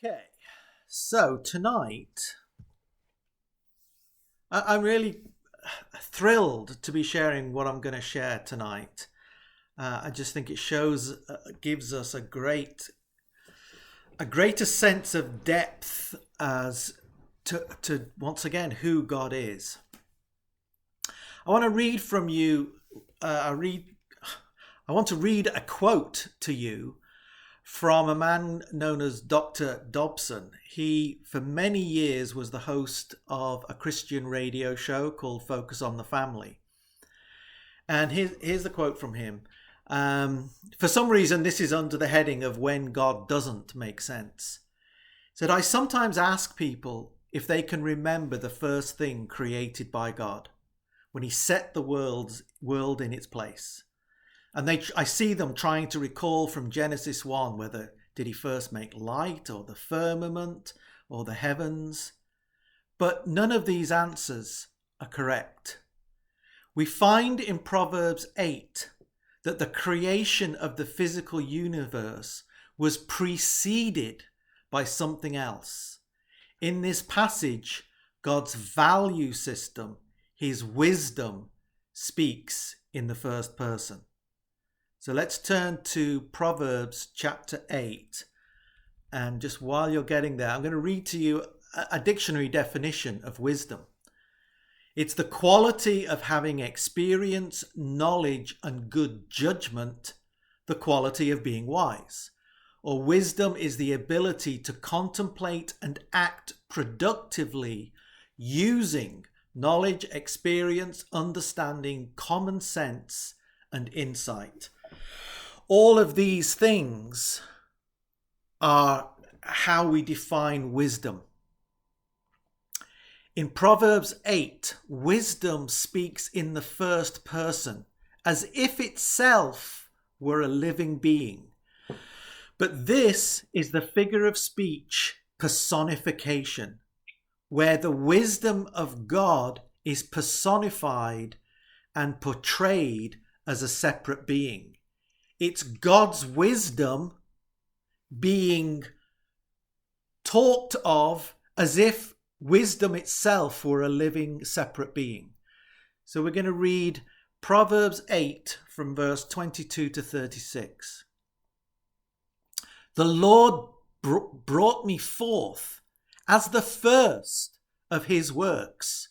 Okay, so tonight I'm really thrilled to be sharing what I'm going to share tonight. I just think it gives us a greater sense of depth as to once again who God is. I want to read from you. I want to read a quote to you from a man known as Dr. Dobson. He, for many years, was the host of a Christian radio show called Focus on the Family. And here's the quote from him. For some reason, this is under the heading of When God Doesn't Make Sense. He said, I sometimes ask people if they can remember the first thing created by God, when he set the world in its place. And I see them trying to recall from Genesis 1 whether did he first make light or the firmament or the heavens. But none of these answers are correct. We find in Proverbs 8 that the creation of the physical universe was preceded by something else. In this passage, God's value system, his wisdom, speaks in the first person. So let's turn to Proverbs chapter 8. And just while you're getting there, I'm going to read to you a dictionary definition of wisdom. It's the quality of having experience, knowledge, and good judgment, the quality of being wise. Or wisdom is the ability to contemplate and act productively using knowledge, experience, understanding, common sense, and insight. All of these things are how we define wisdom. In Proverbs 8, wisdom speaks in the first person as if itself were a living being. But this is the figure of speech personification, where the wisdom of God is personified and portrayed as a separate being. It's God's wisdom being talked of as if wisdom itself were a living separate being. So we're going to read Proverbs 8 from verse 22 to 36. The Lord brought me forth as the first of his works.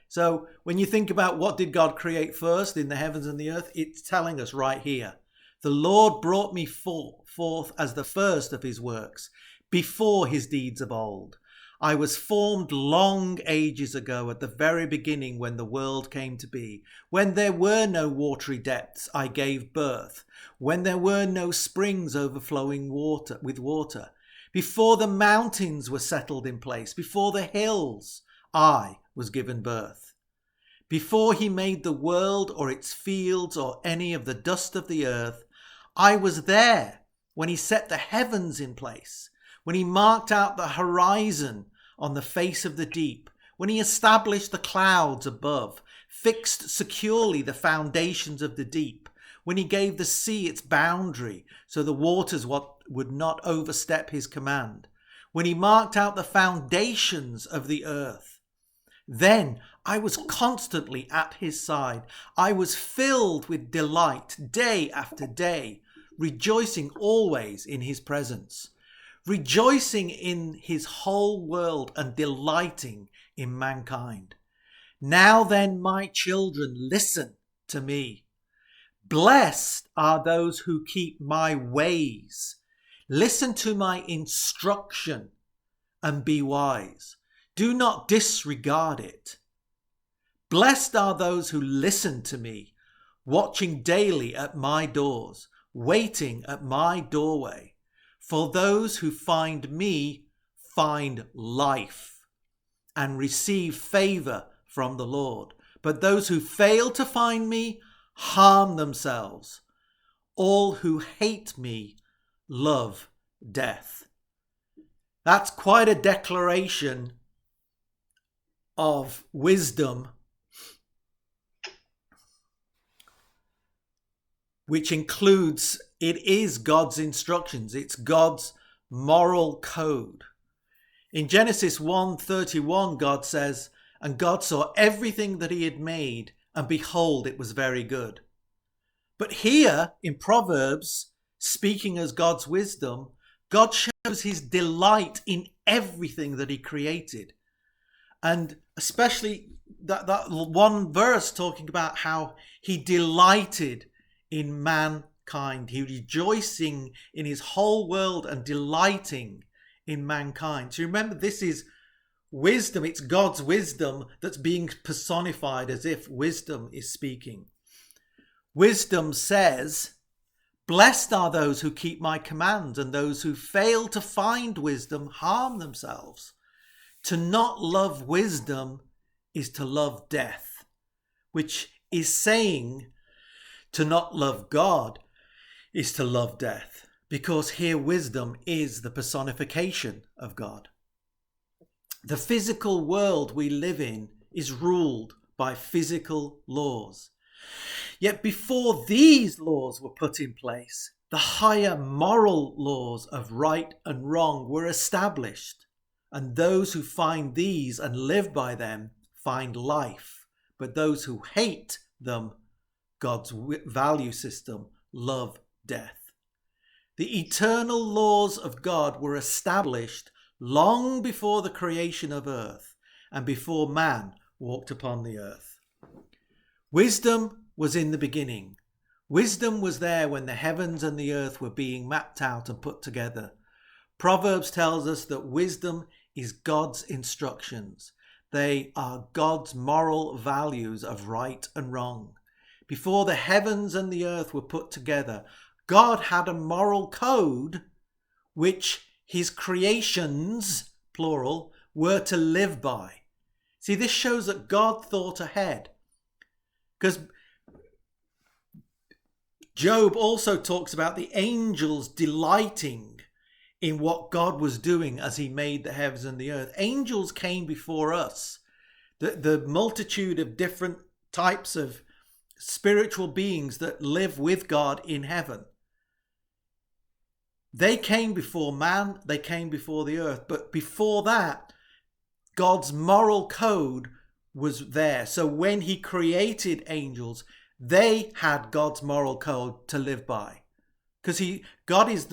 So when you think about what did God create first in the heavens and the earth, it's telling us right here. The Lord brought me forth as the first of his works, before his deeds of old. I was formed long ages ago, at the very beginning, when the world came to be. When there were no watery depths, I gave birth. When there were no springs overflowing with water. Before the mountains were settled in place, before the hills, I was given birth. Before he made the world or its fields or any of the dust of the earth, I was there. When he set the heavens in place, when he marked out the horizon on the face of the deep, when he established the clouds above, fixed securely the foundations of the deep, when he gave the sea its boundary so the waters would not overstep his command, when he marked out the foundations of the earth. Then I was constantly at his side. I was filled with delight day after day, rejoicing always in his presence, rejoicing in his whole world and delighting in mankind. Now then, my children, listen to me. Blessed are those who keep my ways. Listen to my instruction and be wise. Do not disregard it. Blessed are those who listen to me, watching daily at my doors, waiting at my doorway. For those who find me find life and receive favor from the Lord. But those who fail to find me harm themselves. All who hate me love death. That's quite a declaration of wisdom, which includes, it is God's instructions. It's God's moral code. In Genesis 1:31, God says, "And God saw everything that he had made, and behold, it was very good." But here in Proverbs, speaking as God's wisdom, God shows his delight in everything that he created. And especially that one verse talking about how he delighted in mankind. He rejoicing in his whole world and delighting in mankind. So remember, this is wisdom. It's God's wisdom that's being personified as if wisdom is speaking. Wisdom says, "Blessed are those who keep my commands, and those who fail to find wisdom harm themselves." To not love wisdom is to love death, which is saying to not love God is to love death, because here wisdom is the personification of God. The physical world we live in is ruled by physical laws. Yet before these laws were put in place, the higher moral laws of right and wrong were established. And those who find these and live by them find life. But those who hate them, God's value system, love death. The eternal laws of God were established long before the creation of earth and before man walked upon the earth. Wisdom was in the beginning. Wisdom was there when the heavens and the earth were being mapped out and put together. Proverbs tells us that wisdom is God's instructions. They are God's moral values of right and wrong. Before the heavens and the earth were put together, God had a moral code which his creations, plural, were to live by. See, this shows that God thought ahead. Because Job also talks about the angels delighting in what God was doing as he made the heavens and the earth. Angels came before us. The multitude of different types of spiritual beings that live with God in heaven. They came before man, they came before the earth. But before that, God's moral code was there. So when he created angels, they had God's moral code to live by. Because God is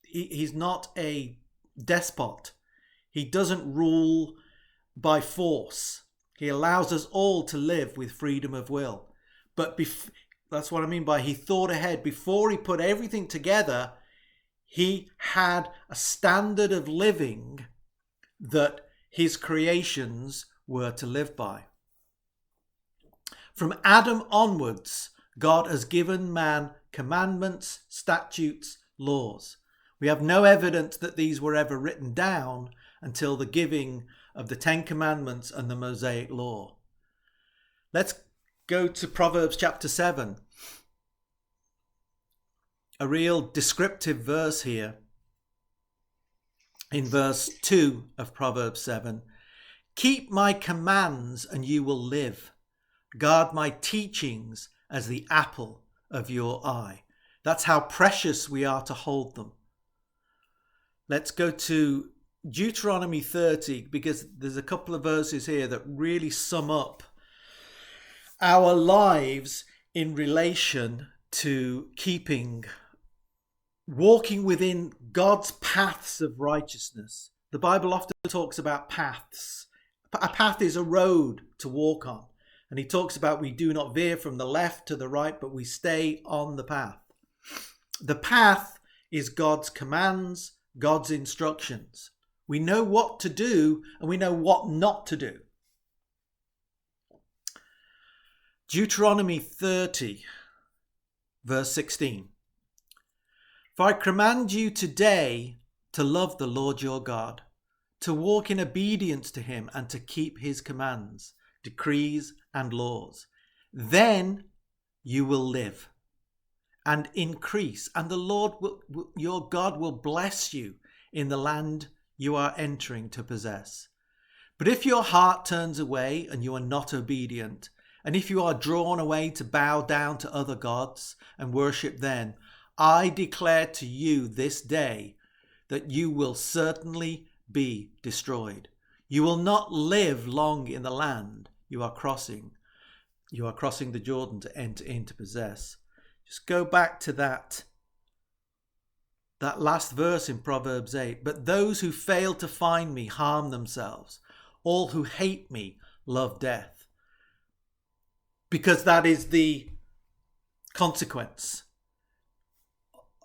he's not a despot. He doesn't rule by force. He allows us all to live with freedom of will. But that's what I mean by he thought ahead. Before he put everything together, he had a standard of living that his creations were to live by. From Adam onwards, God has given man commandments, statutes, laws. We have no evidence that these were ever written down until the giving of the Ten Commandments and the Mosaic Law. Let's go to Proverbs chapter 7. A real descriptive verse here. In verse 2 of Proverbs 7. "Keep my commands and you will live. Guard my teachings as the apple of your eye." That's how precious we are to hold them. Let's go to Deuteronomy 30, because there's a couple of verses here that really sum up our lives in relation to walking within God's paths of righteousness. The Bible often talks about paths. A path is a road to walk on. And he talks about we do not veer from the left to the right, but we stay on the path. The path is God's commands, God's instructions. We know what to do and we know what not to do. Deuteronomy 30, verse 16. "For I command you today to love the Lord your God, to walk in obedience to him and to keep his commands, decrees and laws. Then you will live and increase, and the Lord your God will bless you in the land you are entering to possess. But if your heart turns away and you are not obedient, and if you are drawn away to bow down to other gods and worship them, I declare to you this day that you will certainly be destroyed. You will not live long in the land you are crossing. You are crossing the Jordan to enter in to possess. Just go back to that last verse in Proverbs 8. But those who fail to find me harm themselves. All who hate me love death. Because that is the consequence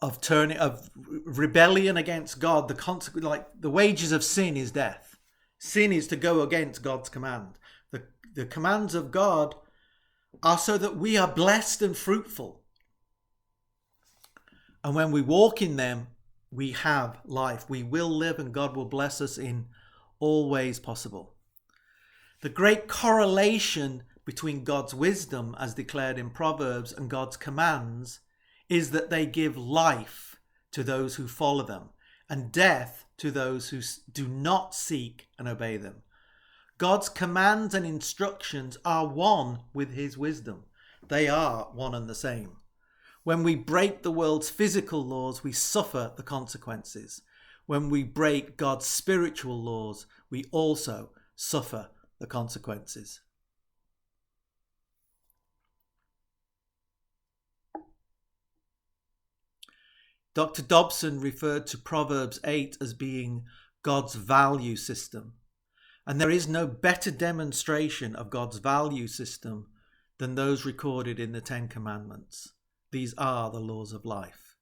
of rebellion against God. The wages of sin is death. Sin is to go against God's command. The commands of God are so that we are blessed and fruitful. And when we walk in them, we have life. We will live, and God will bless us in all ways possible. The great correlation between God's wisdom, as declared in Proverbs, and God's commands is that they give life to those who follow them and death to those who do not seek and obey them. God's commands and instructions are one with his wisdom. They are one and the same. When we break the world's physical laws, we suffer the consequences. When we break God's spiritual laws, we also suffer the consequences. Dr. Dobson referred to Proverbs 8 as being God's value system. And there is no better demonstration of God's value system than those recorded in the Ten Commandments. These are the laws of life.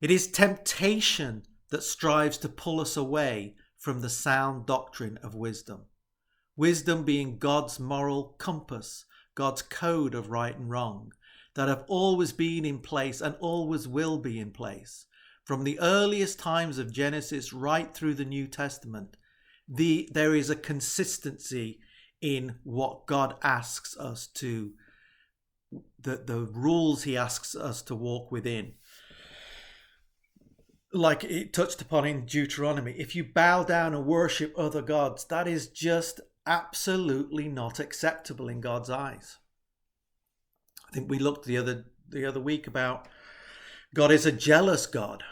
It is temptation that strives to pull us away from the sound doctrine of wisdom. Wisdom being God's moral compass, God's code of right and wrong, that have always been in place and always will be in place. From the earliest times of Genesis right through the New Testament, there is a consistency in what God asks us to, the rules he asks us to walk within. Like it touched upon in Deuteronomy, if you bow down and worship other gods, that is just absolutely not acceptable in God's eyes. I think we looked the other week about God is a jealous God.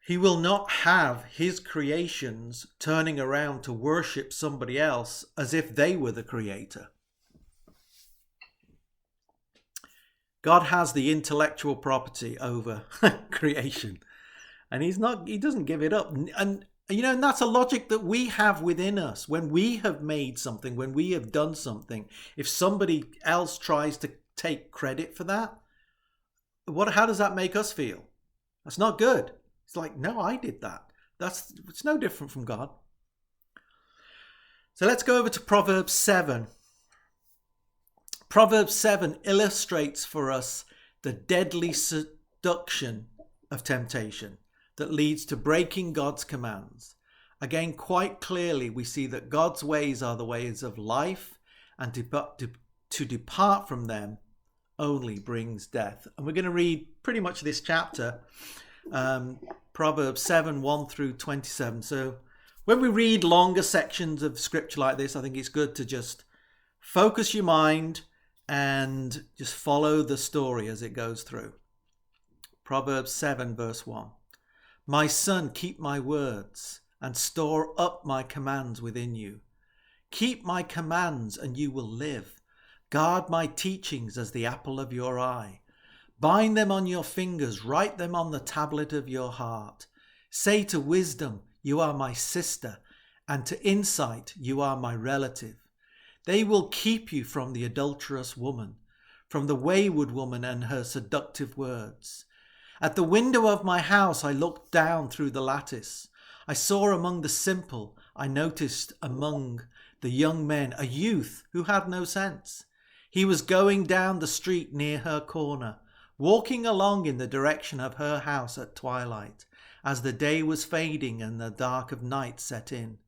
He will not have his creations turning around to worship somebody else as if they were the creator. God has the intellectual property over creation, and he doesn't give it up. And that's a logic that we have within us. When we have made something, when we have done something, if somebody else tries to take credit for that, how does that make us feel? That's not good. It's like, no, I did that. It's no different from God. So let's go over to Proverbs 7. Proverbs 7 illustrates for us the deadly seduction of temptation that leads to breaking God's commands. Again, quite clearly, we see that God's ways are the ways of life, and to depart from them only brings death. And we're going to read pretty much this chapter, Proverbs 7, 1 through 27. So when we read longer sections of scripture like this, I think it's good to just focus your mind and just follow the story as it goes through. Proverbs 7, verse 1. My son, keep my words and store up my commands within you. Keep my commands and you will live. Guard my teachings as the apple of your eye. Bind them on your fingers, write them on the tablet of your heart. Say to wisdom, you are my sister, and to insight, you are my relative. They will keep you from the adulterous woman, from the wayward woman and her seductive words. At the window of my house I looked down through the lattice. I saw among the simple, I noticed among the young men a youth who had no sense. He was going down the street near her corner, walking along in the direction of her house at twilight, as the day was fading and the dark of night set in.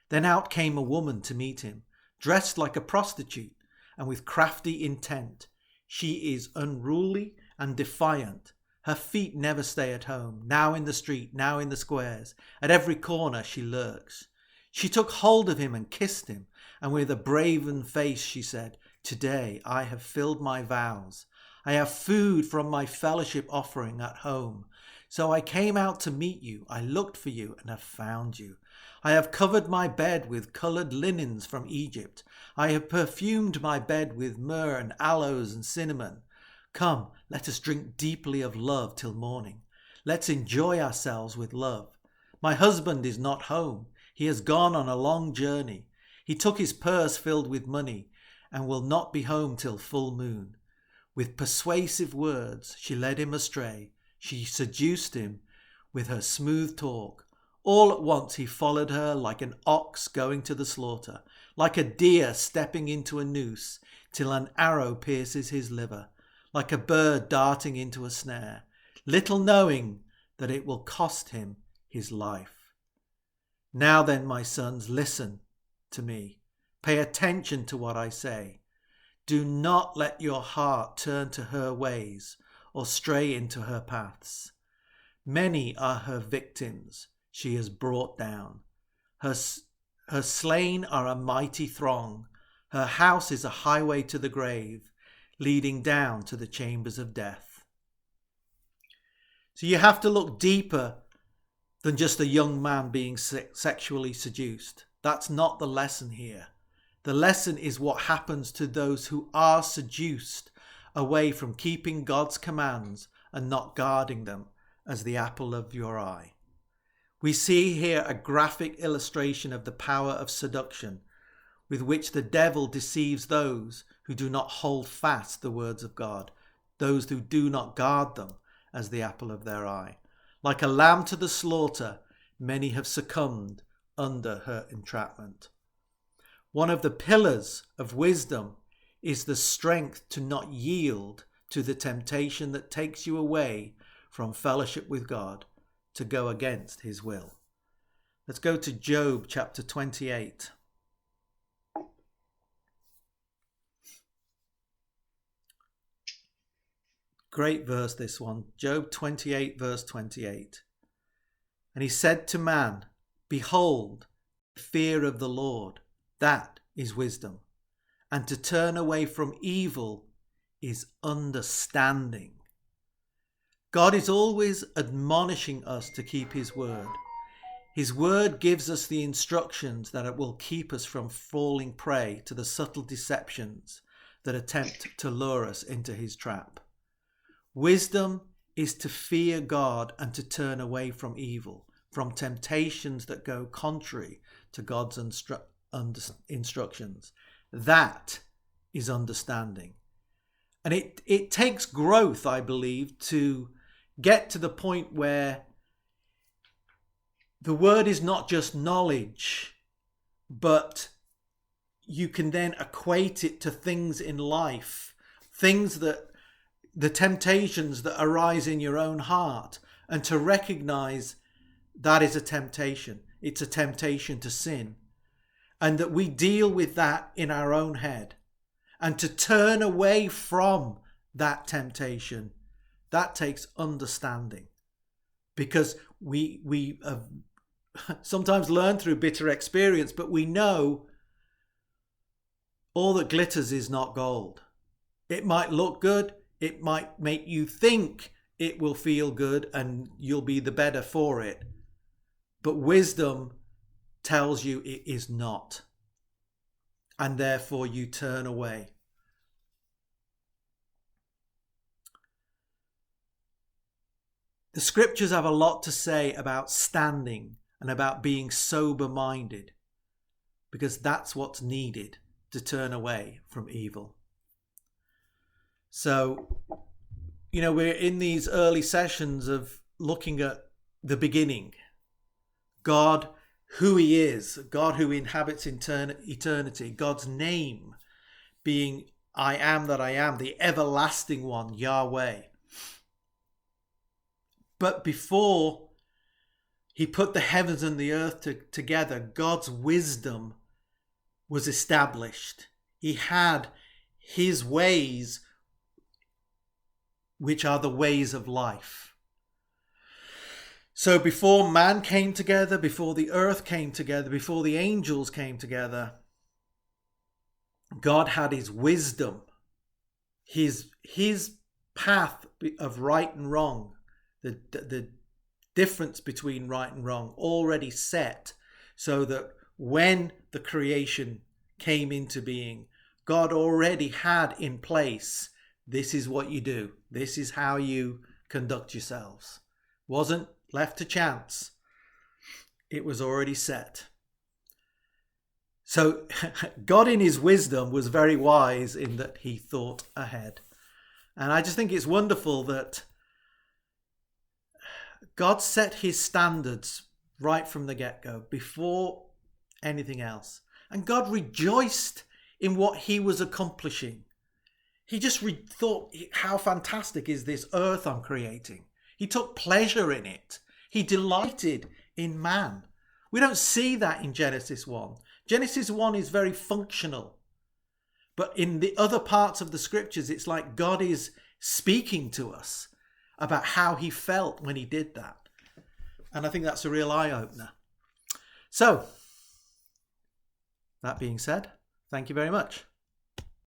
Then out came a woman to meet him, dressed like a prostitute and with crafty intent. She is unruly and defiant. Her feet never stay at home, now in the street, now in the squares. At every corner she lurks. She took hold of him and kissed him, and with a braven face she said, Today I have filled my vows. I have food from my fellowship offering at home. So I came out to meet you. I looked for you and have found you. I have covered my bed with coloured linens from Egypt. I have perfumed my bed with myrrh and aloes and cinnamon. Come, let us drink deeply of love till morning. Let's enjoy ourselves with love. My husband is not home. He has gone on a long journey. He took his purse filled with money and will not be home till full moon. With persuasive words she led him astray. She seduced him with her smooth talk. All at once he followed her like an ox going to the slaughter, like a deer stepping into a noose, till an arrow pierces his liver, like a bird darting into a snare, little knowing that it will cost him his life. Now then, my sons, listen to me. Pay attention to what I say. Do not let your heart turn to her ways or stray into her paths. Many are her victims she has brought down. Her slain are a mighty throng. Her house is a highway to the grave, leading down to the chambers of death. So you have to look deeper than just a young man being sexually seduced. That's not the lesson here. The lesson is what happens to those who are seduced away from keeping God's commands and not guarding them as the apple of your eye. We see here a graphic illustration of the power of seduction with which the devil deceives those who do not hold fast the words of God, those who do not guard them as the apple of their eye. Like a lamb to the slaughter, many have succumbed under her entrapment. One of the pillars of wisdom is the strength to not yield to the temptation that takes you away from fellowship with God, to go against his will. Let's go to Job chapter 28. Great verse, this one. Job 28, verse 28. And he said to man, behold, the fear of the Lord, that is wisdom. And to turn away from evil is understanding. God is always admonishing us to keep his word. His word gives us the instructions that it will keep us from falling prey to the subtle deceptions that attempt to lure us into his trap. Wisdom is to fear God and to turn away from evil, from temptations that go contrary to God's instructions. That is understanding. And it takes growth, I believe, to get to the point where the word is not just knowledge, but you can then equate it to things in life, things that the temptations that arise in your own heart, and to recognize that is a temptation. It's a temptation to sin, and that we deal with that in our own head, and to turn away from that temptation. That takes understanding, because we have sometimes learned through bitter experience, but we know all that glitters is not gold. It might look good. It might make you think it will feel good and you'll be the better for it. But wisdom tells you it is not. And therefore you turn away. The scriptures have a lot to say about standing and about being sober-minded, because that's what's needed to turn away from evil. So, we're in these early sessions of looking at the beginning. God, who he is, God who inhabits eternity, God's name being I am that I am, the everlasting one, Yahweh. But before he put the heavens and the earth together, God's wisdom was established. He had his ways, which are the ways of life. So before man came together, before the earth came together, before the angels came together, God had his wisdom, his path of right and wrong, the difference between right and wrong already set, so that when the creation came into being, God already had in place, this is what you do, this is how you conduct yourselves. Wasn't left to chance. It was already set. So God in his wisdom was very wise in that he thought ahead. And I just think it's wonderful that God set his standards right from the get-go, before anything else. And God rejoiced in what he was accomplishing. He just thought, how fantastic is this earth I'm creating? He took pleasure in it. He delighted in man. We don't see that in Genesis 1. Genesis 1 is very functional. But in the other parts of the scriptures, it's like God is speaking to us about how he felt when he did that. And I think that's a real eye-opener. So, that being said, thank you very much.